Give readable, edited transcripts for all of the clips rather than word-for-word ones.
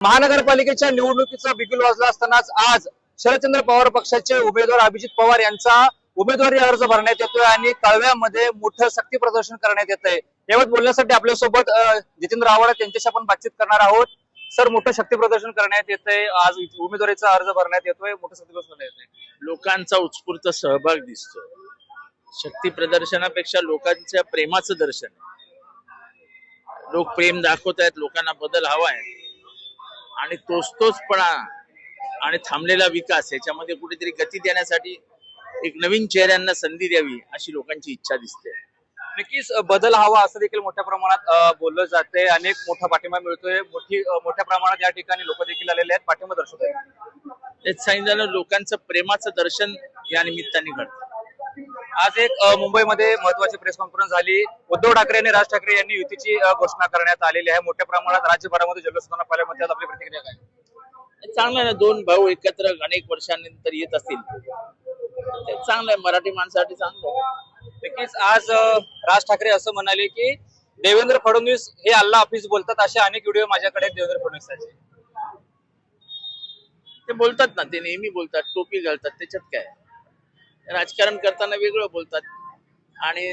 महानगरपालिकेच्या निवडणुकीचा बिगुल वाजला असतानाच आज शरदचंद्र पवार पक्षाचे उमेदवार अभिजित पवार यांचा उमेदवारी अर्ज भरण्यात येतोय आणि कळव्यामध्ये मोठं शक्ती प्रदर्शन करण्यात येत आहे। यावर बोलण्यासाठी आपल्यासोबत जितेंद्र आव्हाड यांच्याशी आपण बातचीत करणार आहोत। सर, मोठं शक्ती प्रदर्शन करण्यात येतंय, आज उमेदवारीचा अर्ज भरण्यात येतोय, मोठं शक्ती प्रदर्शन करण्यात येतंय, लोकांचा उत्स्फूर्त सहभाग दिसतो। शक्ती प्रदर्शनापेक्षा लोकांच्या प्रेमाचं दर्शन आहे। लोक प्रेम दाखवतायत, लोकांना बदल हवा आहे आणि तोचपणा आणि थांबलेला विकास याच्यामध्ये कुठेतरी गती देण्यासाठी एक नवीन चेहऱ्यांना संधी द्यावी अशी लोकांची इच्छा दिसते। नक्कीच बदल हवा असं देखील मोठ्या प्रमाणात बोललं जाते। अनेक मोठा पाठिंबा मिळतोय, मोठ्या प्रमाणात या ठिकाणी लोक देखील आलेले आहेत, पाठिंबा दर्शवत आहेत। तेच सांगितलं, लोकांचं प्रेमाचं दर्शन या निमित्ताने घडतं। आज एक मुंबईमध्ये महत्वाची प्रेस कॉन्फरन्स झाली। उद्धव ठाकरे आणि राज ठाकरे यांनी युतीची घोषणा करण्यात आलेली आहे। मोठ्या प्रमाणात राज्यभरामध्ये जल्लोष होताना पाहायला मिळतात, आपली प्रतिक्रिया काय? चांगलं ना, दोन भाऊ एकत्र अनेक वर्षांनंतर येत असतील, ते चांगलं आहे, मराठी माणसासाठी चांगलं आहे। नक्कीच आज राज ठाकरे असं म्हणाले की देवेंद्र फडणवीस हे अल्ला हाफिज बोलतात, असे अनेक व्हिडिओ माझ्याकडे देवेंद्र फडणवीसांचे। ते बोलतात ना, ते नेहमी बोलतात, टोपी घालतात, त्याच्यात काय? राजकारण करताना वेगळं बोलतात आणि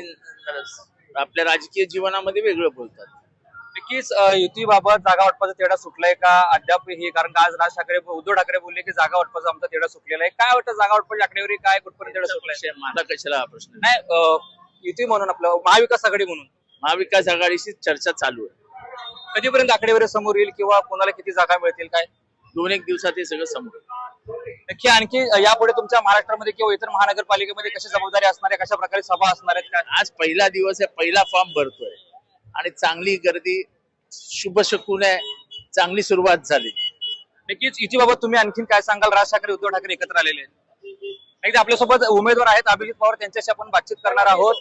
आपल्या राजकीय जीवनामध्ये वेगळं बोलतात। नक्कीच युतीबाबत जागा वाटपाचा तेढा सुटलाय का अद्याप? हे कारण का आज उद्धव ठाकरे बोलले की जागा वाटपाचा आमचा तेढा सुटलेला आहे। काय वाटतं, जागा वाटपाची आकडेवारी काय, कुठपर्यंत तेढा सुटलाय? माझा कशाला हा प्रश्न नाही, युती म्हणून आपलं महाविकास आघाडी म्हणून महाविकास आघाडीशी चर्चा चालू आहे। कधीपर्यंत आकडेवारी समोर येईल किंवा कोणाला किती जागा मिळतील, काय 2-1 दिवसात हे सगळं समोर? नक्की आणखी यापुढे तुमच्या महाराष्ट्रामध्ये किंवा इतर महानगरपालिकेमध्ये कशी जबाबदारी असणार आहे, कशा प्रकारे सभा असणार आहेत काय? आज पहिला दिवस आहे, पहिला फॉर्म भरतोय आणि चांगली गर्दी, शुभ शकून आहे, चांगली सुरुवात झाली। नक्कीच युतीबाबत तुम्ही आणखीन काय सांगाल? राज ठाकरे उद्धव ठाकरे एकत्र आलेले आहेत, आपल्यासोबत उमेदवार आहेत अभिजित पवार, त्यांच्याशी आपण बातचीत करणार आहोत।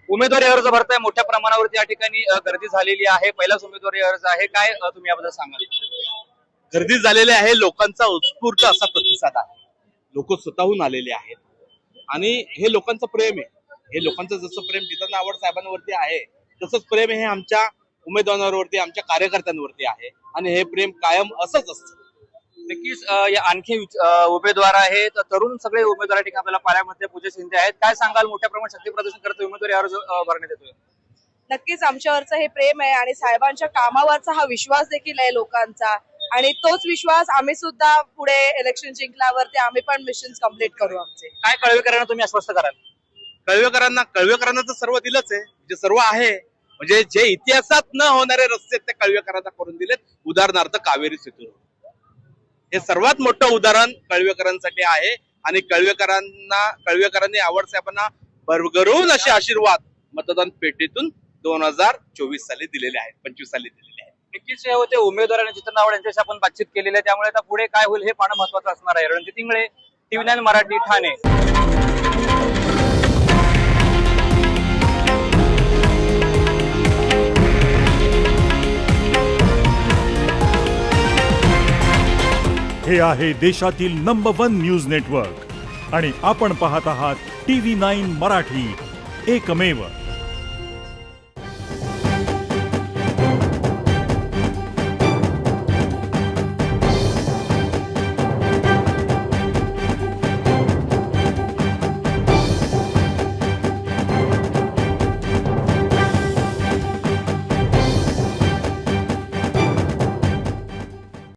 उमेदवारी अर्ज भरताय, मोठ्या प्रमाणावरती या ठिकाणी गर्दी झालेली आहे, पहिलाच उमेदवारी अर्ज आहे, काय तुम्ही याबद्दल सांगाल? गर्दी झालेली आहे, लोकांचा उत्स्फूर्त असा प्रतिसाद आहे, लोक स्वतःहून आलेले आहेत आणि हे लोकांचं प्रेम आहे। हे लोकांचं जसं प्रेम जितेंद्र आव्हाड साहेबांवरती आहे तसंच प्रेम हे आमच्या उमेदवारांवरती, आमच्या कार्यकर्त्यांवरती आहे आणि हे प्रेम कायम असंच असतं। नक्कीच आणखी उमेदवार आहेत, तरुण सगळे उमेदवार ठिकाणी आपल्याला पाहायला मिळते। पूजा शिंदे आहेत, काय सांगाल? मोठ्या प्रमाणात शक्ती प्रदर्शन करत उमेदवारी अर्ज भरण्यात येतोय। नक्कीच आमच्यावरचं हे प्रेम आहे आणि साहेबांच्या कामावरचा हा विश्वास देखील आहे लोकांचा, आणि तोच विश्वास आम्ही सुद्धा पुढे इलेक्शन जिंकल्यावरती आम्ही पण मिशन कम्प्लीट करू आमचे। काय कळवेकरांना तुम्ही आश्वस्त कराल? कळवेकरांना तर सर्व दिलंच आहे, जे सर्व आहे म्हणजे जे इतिहासात न होणारे रस्ते ते कळवेकरांना करून दिलेत। उदाहरणार्थ कावेरी सेतू, हे सर्वात मोठं उदाहरण कळवेकरांसाठी आहे आणि कळवेकरांनी आव्हाड साहेबांना भरभरून असे आशीर्वाद मतदान पेटीतून 2024 साली दिलेले आहेत, 25 साली दिलेले आहेत। नक्कीच हे होते उमेदवार आणि जितेंद्र आव्हाड यांच्याशी आपण बातचीत केलेली आहे, त्यामुळे आता पुढे काय होईल हे पाहणं महत्वाचं असणार आहे। रणजित इंगळे, TV9 मराठी, ठाणे। हे आहे देशातील नंबर 1 न्यूज नेटवर्क आणि आपण पाहत आहात TV9 मराठी, एकमेव।